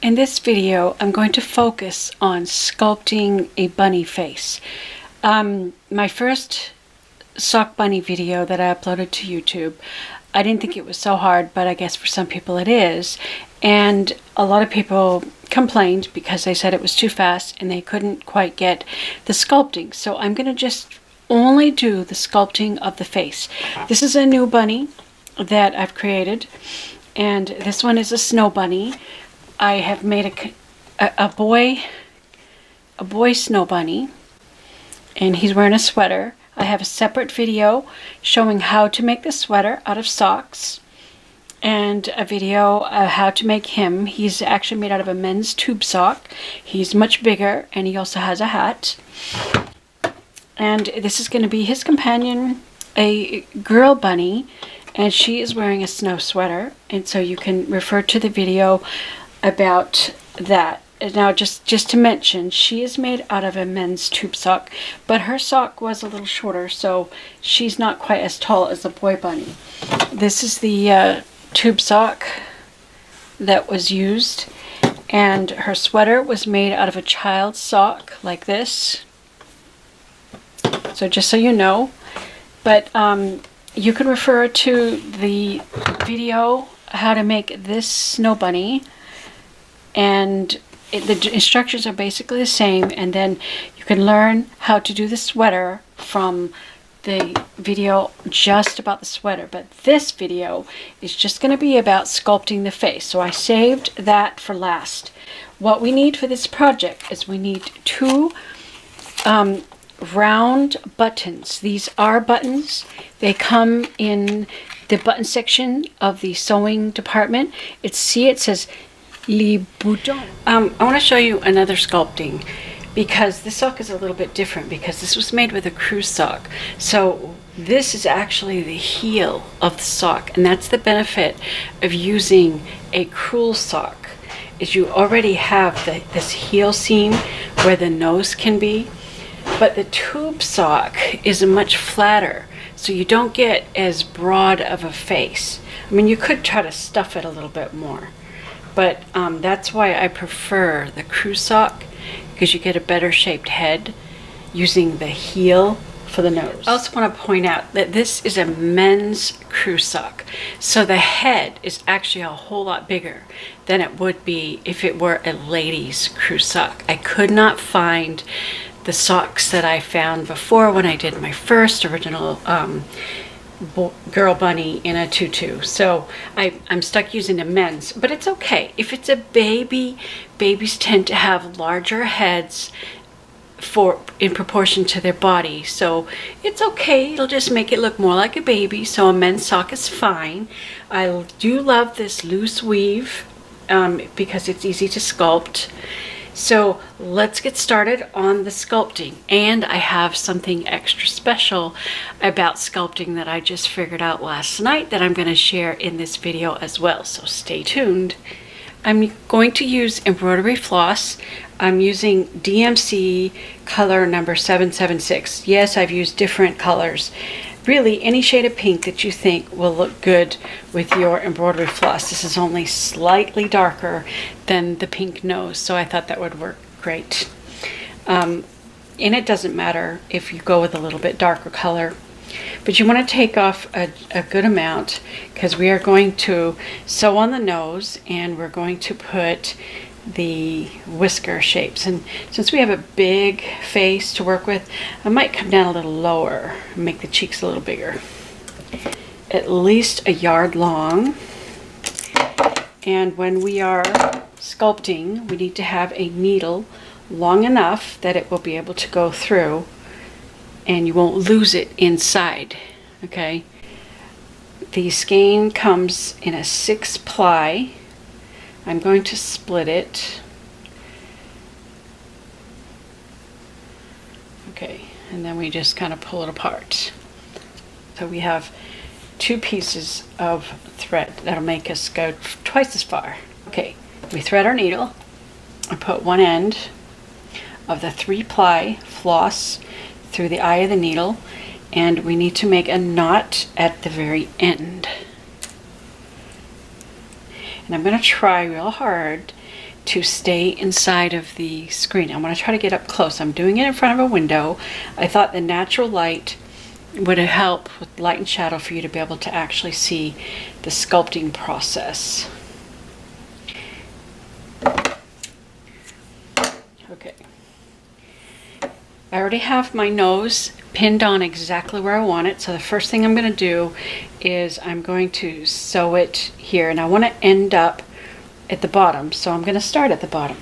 In this video, I'm going to focus on sculpting a bunny face. My first sock bunny video that I uploaded to YouTube, I didn't think it was so hard, but I guess for some people it is. And a lot of people complained because they said it was too fast and they couldn't quite get the sculpting. So I'm going to just only do the sculpting of the face. This is a new bunny that I've created, and this one is a snow bunny. I have made a boy snow bunny, and he's wearing a sweater. I have a separate video showing how to make the sweater out of socks, and a video of how to make him. He's actually made out of a men's tube sock. He's much bigger, and he also has a hat. And this is going to be his companion, a girl bunny, and she is wearing a snow sweater. And so you can refer to the video about that. Now, just to mention, she is made out of a men's tube sock, but her sock was a little shorter, so she's not quite as tall as the boy bunny. This is the tube sock that was used, and her sweater was made out of a child's sock like this. So just so you know, but you can refer to the video how to make this snow bunny, and the instructions are basically the same, and then you can learn how to do the sweater from the video just about the sweater. But this video is just going to be about sculpting the face, so I saved that for last. What we need for this project is we need two round buttons. These are buttons. They come in the button section of the sewing department. It says Les boutons. I want to show you another sculpting, because this sock is a little bit different, because this was made with a cruise sock. So this is actually the heel of the sock, and that's the benefit of using a crewel sock, is you already have this heel seam where the nose can be, but the tube sock is much flatter, so you don't get as broad of a face. I mean, you could try to stuff it a little bit more, but that's why I prefer the crew sock, because you get a better shaped head using the heel for the nose. I also want to point out that this is a men's crew sock, so the head is actually a whole lot bigger than it would be if it were a ladies' crew sock. I could not find the socks that I found before when I did my first original girl bunny in a tutu. So I'm stuck using the men's, but it's okay. If it's a baby, babies tend to have larger heads in proportion to their body. So it's okay. It'll just make it look more like a baby. So a men's sock is fine. I do love this loose weave because it's easy to sculpt. So let's get started on the sculpting, and I have something extra special about sculpting that I just figured out last night that I'm going to share in this video as well, so stay tuned. I'm going to use embroidery floss. I'm using DMC color number 776. Yes, I've used different colors. Really, any shade of pink that you think will look good with your embroidery floss. This is only slightly darker than the pink nose, so I thought that would work great. And it doesn't matter if you go with a little bit darker color, but you want to take off a good amount, because we are going to sew on the nose, and we're going to put the whisker shapes. And since we have a big face to work with, I might come down a little lower and make the cheeks a little bigger, at least a yard long. And when we are sculpting, we need to have a needle long enough that it will be able to go through and you won't lose it inside. Okay, the skein comes in a 6-ply. I'm going to split it. Okay, and then we just kind of pull it apart. So we have 2 pieces of thread that'll make us go twice as far. Okay, we thread our needle. I put one end of the 3-ply floss through the eye of the needle, and we need to make a knot at the very end. And I'm going to try real hard to stay inside of the screen. I'm going to try to get up close. I'm doing it in front of a window. I thought the natural light would help with light and shadow for you to be able to actually see the sculpting process. Okay. I already have my nose pinned on exactly where I want it. So the first thing I'm going to do is I'm going to sew it here, and I want to end up at the bottom. So I'm going to start at the bottom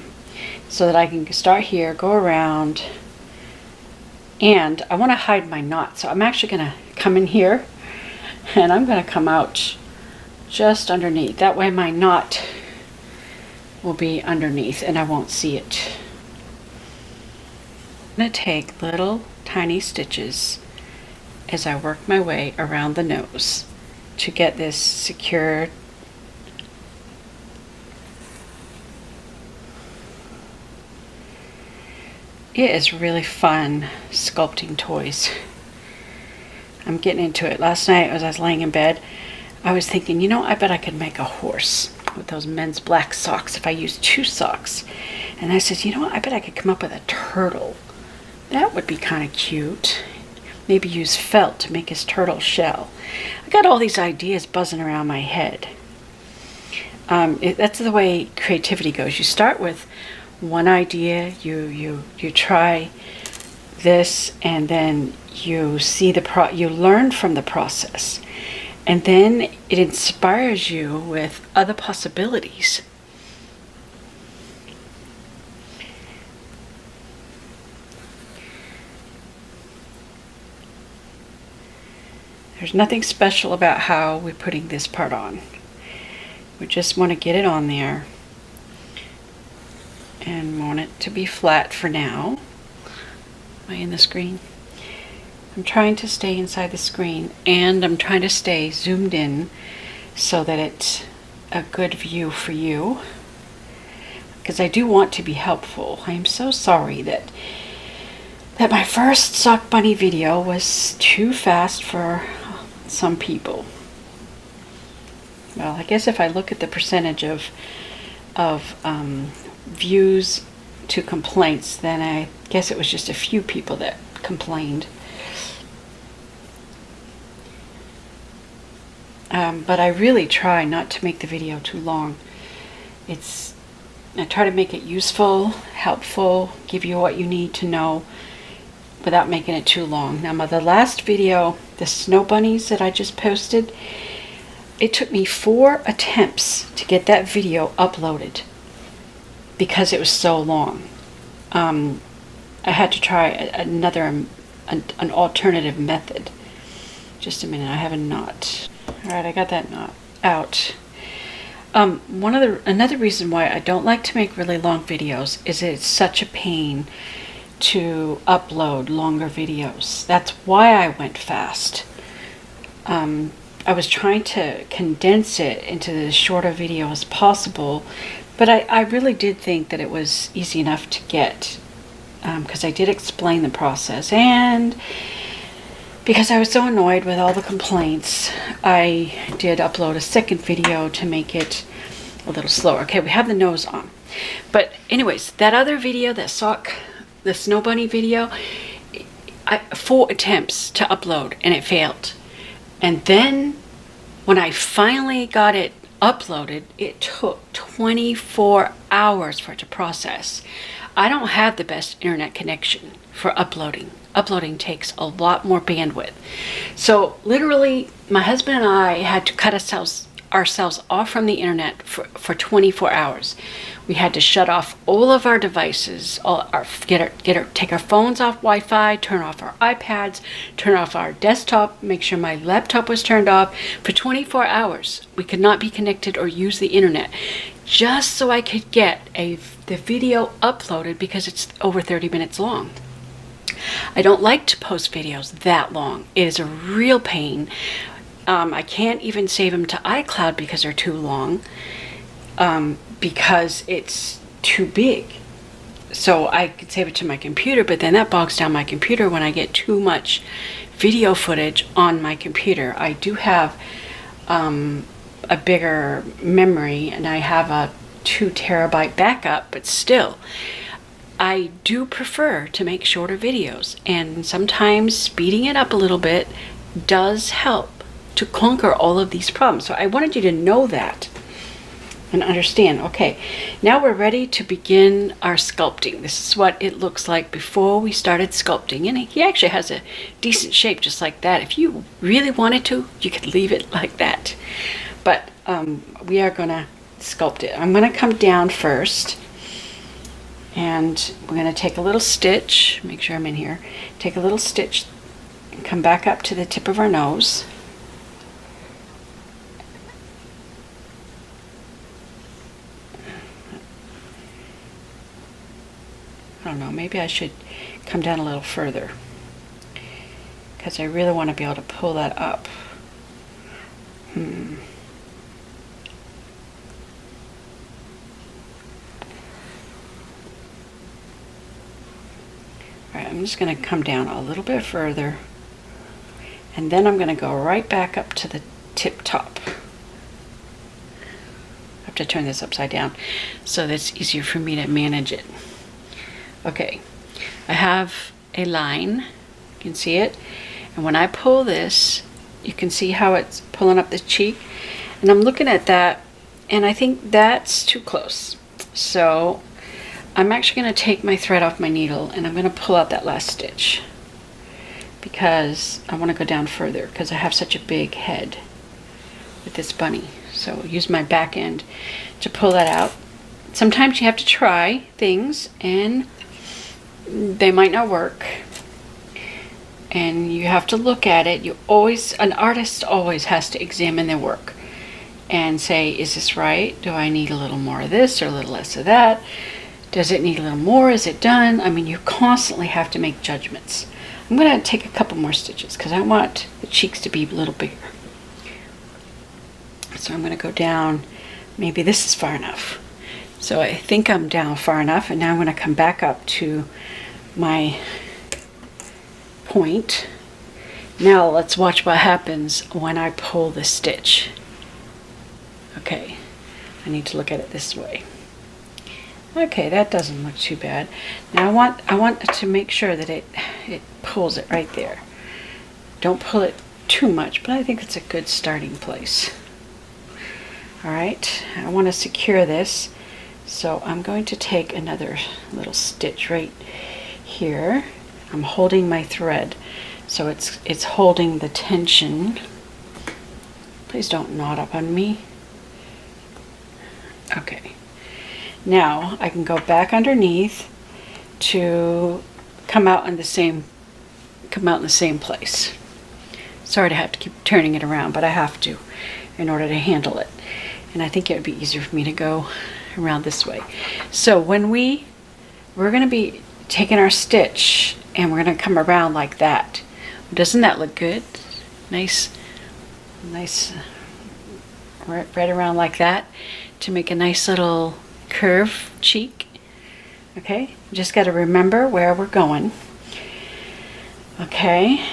so that I can start here, go around, and I want to hide my knot. So I'm actually going to come in here and I'm going to come out just underneath. That way my knot will be underneath and I won't see it. I'm going to take little tiny stitches as I work my way around the nose to get this secured. It is really fun sculpting toys. I'm getting into it. Last night as I was laying in bed, I was thinking, you know, I bet I could make a horse with those men's black socks if I used 2 socks. And I said, you know what, I bet I could come up with a turtle. That would be kind of cute. Maybe use felt to make his turtle shell. I got all these ideas buzzing around my head. That's the way creativity goes. You start with one idea, you try this, and then you see you learn from the process, and then it inspires you with other possibilities. There's nothing special about how we're putting this part on. We just want to get it on there and want it to be flat for now. Am I in the screen? I'm trying to stay inside the screen, and I'm trying to stay zoomed in so that it's a good view for you, because I do want to be helpful. I am so sorry that my first sock bunny video was too fast for some people. Well, I guess if I look at the percentage of views to complaints, then I guess it was just a few people that complained. But I really try not to make the video too long. I try to make it useful, helpful, give you what you need to know without making it too long. Now, the last video, the snow bunnies that I just posted, it took me 4 attempts to get that video uploaded because it was so long. I had to try an alternative method. Just a minute, I have a knot. All right, I got that knot out. Another reason why I don't like to make really long videos is it's such a pain to upload longer videos. That's why I went fast. I was trying to condense it into as short a video as possible, but I really did think that it was easy enough to get, because I did explain the process, and because I was so annoyed with all the complaints, I did upload a second video to make it a little slower. Okay, we have the nose on. But anyways, that other video, the snow bunny video, 4 attempts to upload and it failed. And then when I finally got it uploaded, it took 24 hours for it to process. I don't have the best internet connection for uploading. Uploading takes a lot more bandwidth. So literally, my husband and I had to cut ourselves off from the internet for 24 hours. We had to shut off all of our devices, take our phones off Wi-Fi, turn off our iPads, turn off our desktop, make sure my laptop was turned off. For 24 hours, we could not be connected or use the internet, just so I could get the video uploaded, because it's over 30 minutes long. I don't like to post videos that long. It is a real pain. I can't even save them to iCloud because they're too long, because it's too big. So I could save it to my computer, but then that bogs down my computer when I get too much video footage on my computer. I do have a bigger memory, and I have 2 terabyte backup, but still, I do prefer to make shorter videos, and sometimes speeding it up a little bit does help to conquer all of these problems. So I wanted you to know that and understand. Okay, now we're ready to begin our sculpting. This is what it looks like before we started sculpting, and he actually has a decent shape just like that. If you really wanted to, you could leave it like that, but we are gonna sculpt it. I'm gonna come down first, and we're gonna take a little stitch, make sure I'm in here, take a little stitch and come back up to the tip of our nose. I don't know, maybe I should come down a little further because I really want to be able to pull that up. Alright, I'm just going to come down a little bit further, and then I'm going to go right back up to the tip top. I have to turn this upside down so that's easier for me to manage it. Okay, I have a line, you can see it, and when I pull this, you can see how it's pulling up the cheek, and I'm looking at that, and I think that's too close. So I'm actually going to take my thread off my needle, and I'm going to pull out that last stitch because I want to go down further because I have such a big head with this bunny. So use my back end to pull that out. Sometimes you have to try things and they might not work, and you have to look at it. An artist always has to examine their work and say, is this right? Do I need a little more of this or a little less of that? Does it need a little more? Is it done? I mean, you constantly have to make judgments. I'm going to take a couple more stitches because I want the cheeks to be a little bigger. So I'm going to go down. Maybe this is far enough. So I think I'm down far enough, and now I'm going to come back up to my point. Now let's watch what happens when I pull this stitch. Okay, I need to look at it this way. Okay, that doesn't look too bad. Now I want to make sure that it pulls it right there. Don't pull it too much, but I think it's a good starting place. All right, I want to secure this. So I'm going to take another little stitch right here. I'm holding my thread, so it's holding the tension. Please don't knot up on me. Okay. Now I can go back underneath to come out in the same place. Sorry to have to keep turning it around, but I have to in order to handle it. And I think it would be easier for me to go around this way. So when we're going to be taking our stitch and we're going to come around like that. Doesn't that look good? Nice right around like that to make a nice little curve cheek. Okay, just got to remember where we're going. Okay,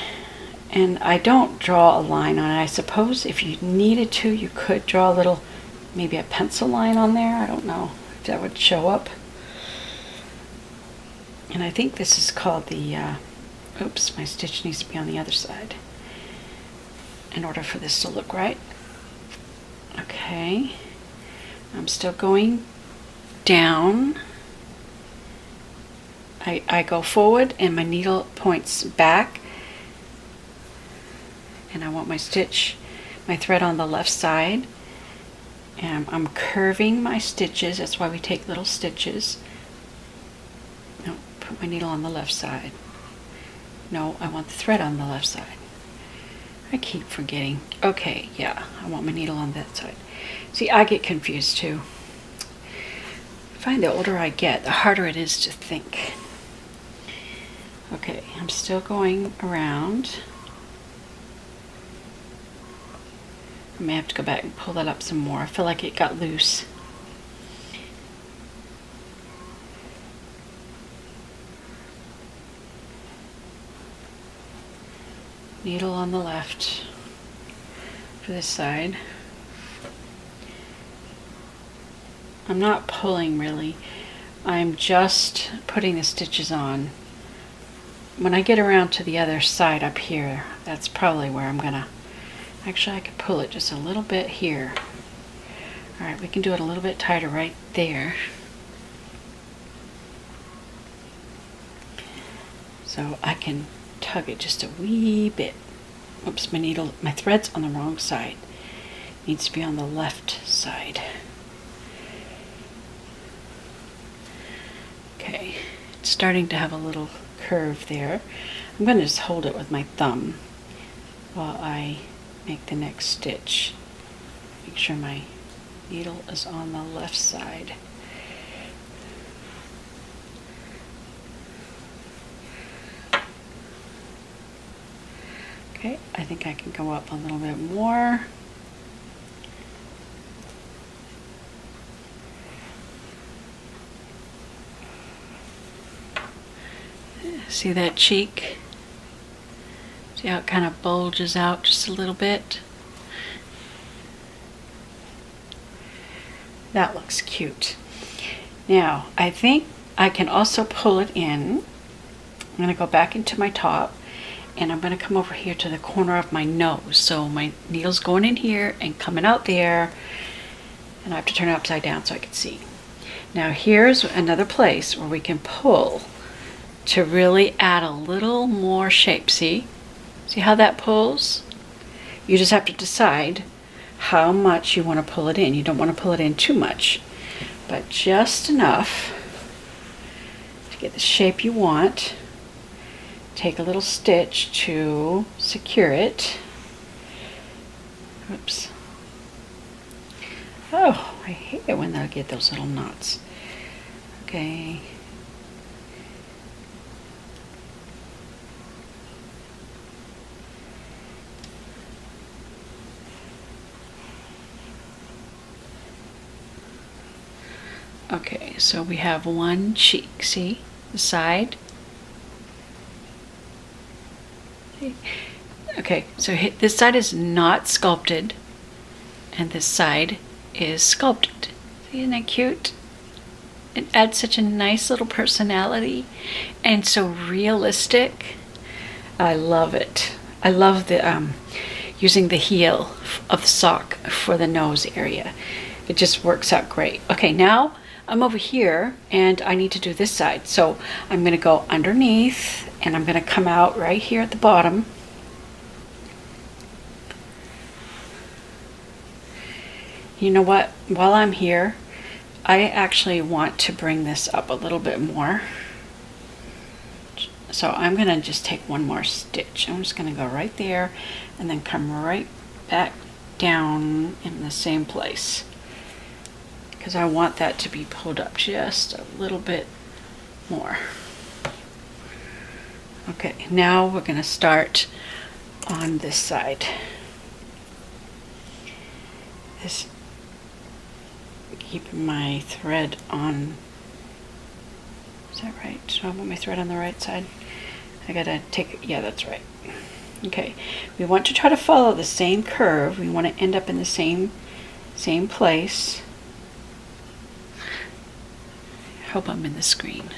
and I don't draw a line on it. I suppose if you needed to, you could draw a little, maybe a pencil line on there. I don't know if that would show up. And I think this is called the, oops, my stitch needs to be on the other side in order for this to look right. Okay, I'm still going down. I go forward and my needle points back, and I want my thread on the left side, and I'm curving my stitches. That's why we take little stitches. No, put my needle on the left side. No, I want the thread on the left side. I keep forgetting. Okay, yeah, I want my needle on that side. See, I get confused too. I find the older I get, the harder it is to think. Okay, I'm still going around. I may have to go back and pull that up some more. I feel like it got loose. Needle on the left for this side. I'm not pulling really. I'm just putting the stitches on. When I get around to the other side up here, that's probably where I'm gonna, actually I could pull it just a little bit here. All right, we can do it a little bit tighter right there. So I can tug it just a wee bit. Oops, my thread's on the wrong side. It needs to be on the left side. Okay, it's starting to have a little curve there. I'm going to just hold it with my thumb while I make the next stitch. Make sure my needle is on the left side. Okay, I think I can go up a little bit more. See that cheek? See how it kind of bulges out just a little bit? That looks cute. Now, I think I can also pull it in. I'm going to go back into my top, and I'm going to come over here to the corner of my nose. So my needle's going in here and coming out there, and I have to turn it upside down so I can see. Now here's another place where we can pull to really add a little more shape. See how that pulls? You just have to decide how much you want to pull it in. You don't want to pull it in too much, but just enough to get the shape you want. Take a little stitch to secure it. Oops. Oh, I hate it when I get those little knots. Okay. Okay, so we have one cheek, see? The side. Okay, so this side is not sculpted, and this side is sculpted. See, isn't that cute? It adds such a nice little personality and so realistic. I love it. I love the using the heel of the sock for the nose area. It just works out great. Okay, now I'm over here and I need to do this side. So I'm going to go underneath and I'm going to come out right here at the bottom. You know what? While I'm here, I actually want to bring this up a little bit more. So I'm going to just take one more stitch. I'm just going to go right there and then come right back down in the same place, because I want that to be pulled up just a little bit more. Okay, now we're going to start on this side. Keeping my thread on, is that right? Do I want my thread on the right side? I gotta take, yeah, that's right. Okay, we want to try to follow the same curve. We want to end up in the same place. I hope I'm in the screen.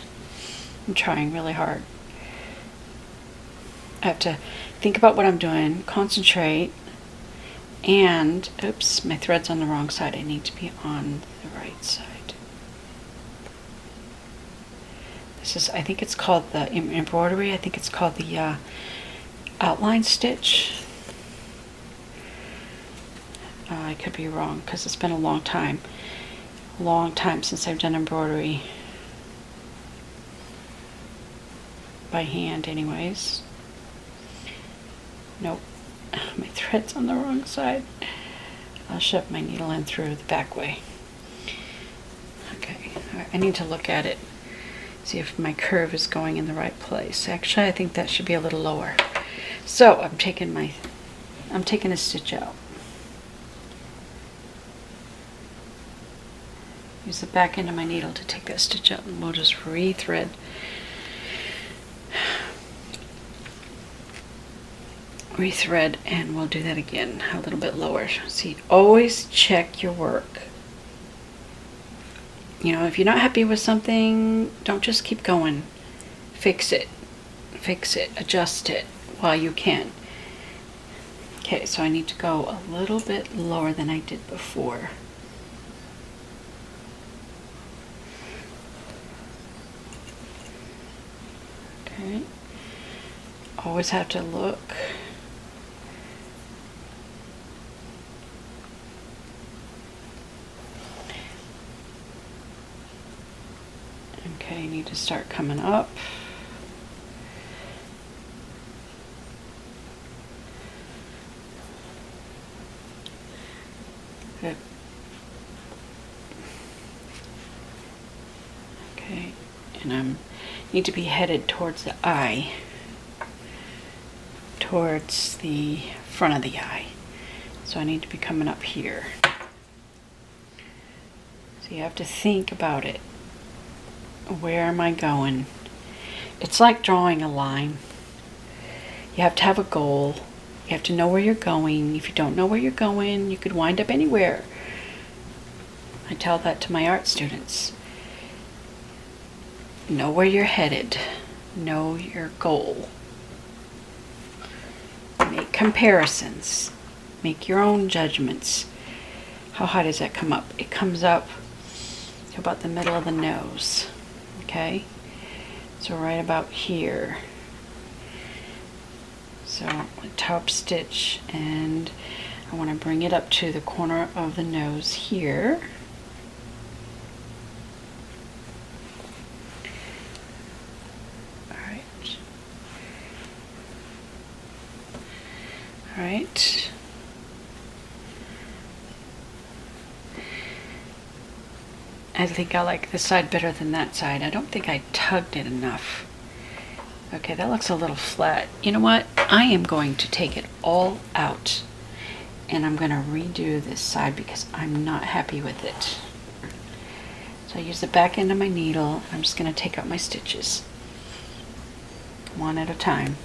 I'm trying really hard. I have to think about what I'm doing, concentrate, and, oops, my thread's on the wrong side. I need to be on the right side. This is, I think it's called the embroidery. I think it's called the outline stitch. I could be wrong because it's been a long time since I've done embroidery by hand anyways. Nope, my thread's on the wrong side. I'll shove my needle in through the back way. Okay, I need to look at it, see if my curve is going in the right place. Actually, I think that should be a little lower. So I'm taking a stitch out. Use the back end of my needle to take that stitch out, and we'll just rethread. Rethread, and we'll do that again a little bit lower. See, always check your work. You know, if you're not happy with something, don't just keep going. Fix it, adjust it while you can. Okay, so I need to go a little bit lower than I did before. Okay, always have to look. Okay, I need to start coming up. Good. Okay, and I need to be headed towards the eye, towards the front of the eye. So I need to be coming up here. So you have to think about it. Where am I going? It's like drawing a line. You have to have a goal. You have to know where you're going. If you don't know where you're going, you could wind up anywhere. I tell that to my art students. Know where you're headed. Know your goal. Make comparisons. Make your own judgments. How high does that come up? It comes up to about the middle of the nose. Okay? So right about here. So top stitch, and I want to bring it up to the corner of the nose here. All right. I think I like this side better than that side. I don't think I tugged it enough. Okay, that looks a little flat. You know what? I am going to take it all out, and I'm going to redo this side because I'm not happy with it. So I use the back end of my needle. I'm just going to take out my stitches one at a time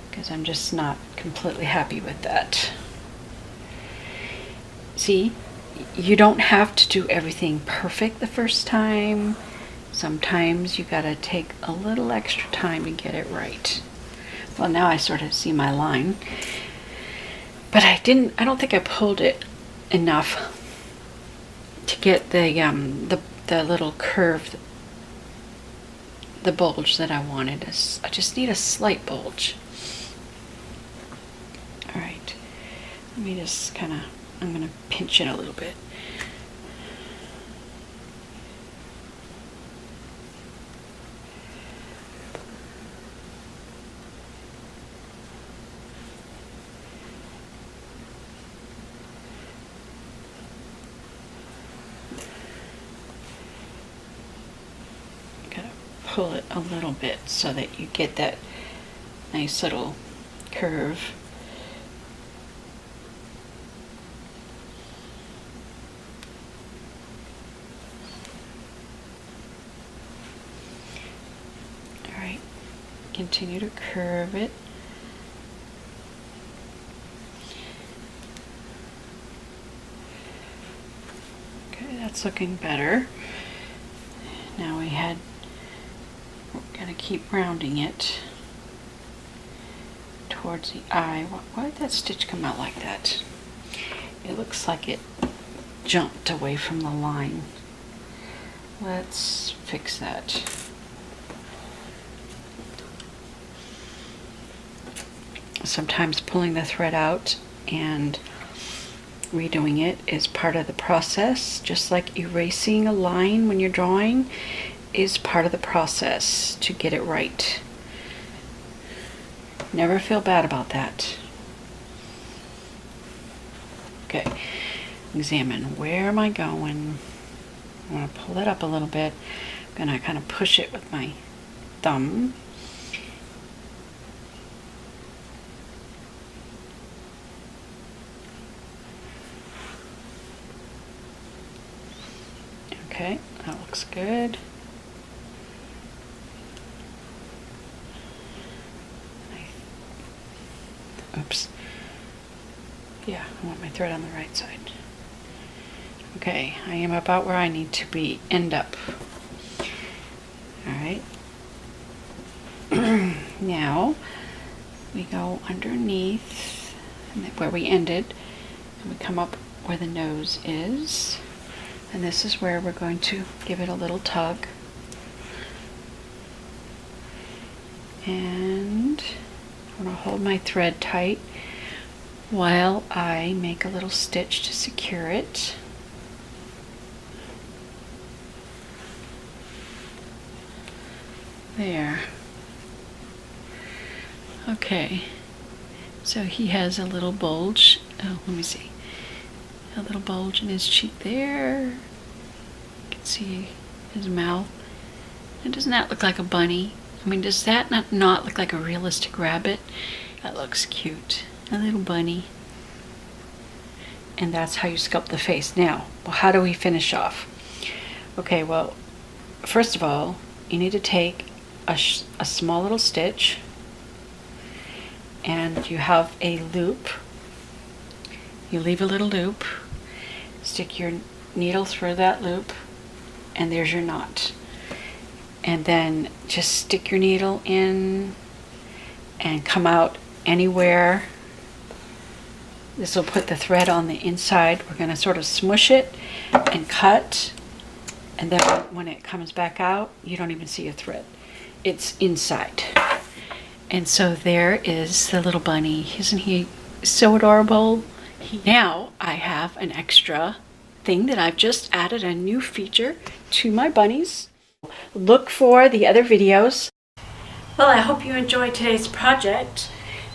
because I'm just not completely happy with that. See, you don't have to do everything perfect the first time. Sometimes you gotta take a little extra time to get it right. Well, now I sort of see my line, but I don't think I pulled it enough to get the little curve, the bulge that I wanted. I just need a slight bulge. All right, let me just I'm gonna pinch it a little bit. Gotta pull it a little bit so that you get that nice little curve. Continue to curve it. Okay, that's looking better. Now we're gonna keep rounding it towards the eye. Why did that stitch come out like that? It looks like it jumped away from the line. Let's fix that. Sometimes pulling the thread out and redoing it is part of the process, just like erasing a line when you're drawing is part of the process to get it right. Never feel bad about that. Okay, examine where am I going. I'm going to pull it up a little bit. I'm going to kind of push it with my thumb. Okay, that looks good. Oops. Yeah, I want my thread on the right side. Okay, I am about where I need to end up. All right. Now we go underneath where we ended, and we come up where the nose is, and this is where we're going to give it a little tug. And I'm going to hold my thread tight while I make a little stitch to secure it. There. Okay, so he has a little bulge. Oh, let me see. A little bulge in his cheek there. You can see his mouth. And doesn't that look like a bunny? I mean, does that not look like a realistic rabbit? That looks cute. A little bunny. And that's how you sculpt the face. Now, well, how do we finish off? Okay, well, first of all, you need to take a small little stitch, and you have a loop. You leave a little loop, stick your needle through that loop, and there's your knot. And then just stick your needle in and come out anywhere. This will put the thread on the inside. We're going to sort of smush it and cut, and then when it comes back out, you don't even see a thread. It's inside. And so there is the little bunny. Isn't he so adorable? Now I have an extra thing that I've just added, a new feature to my bunnies. Look for the other videos. Well, I hope you enjoyed today's project.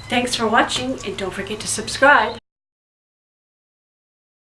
Thanks for watching, and don't forget to subscribe.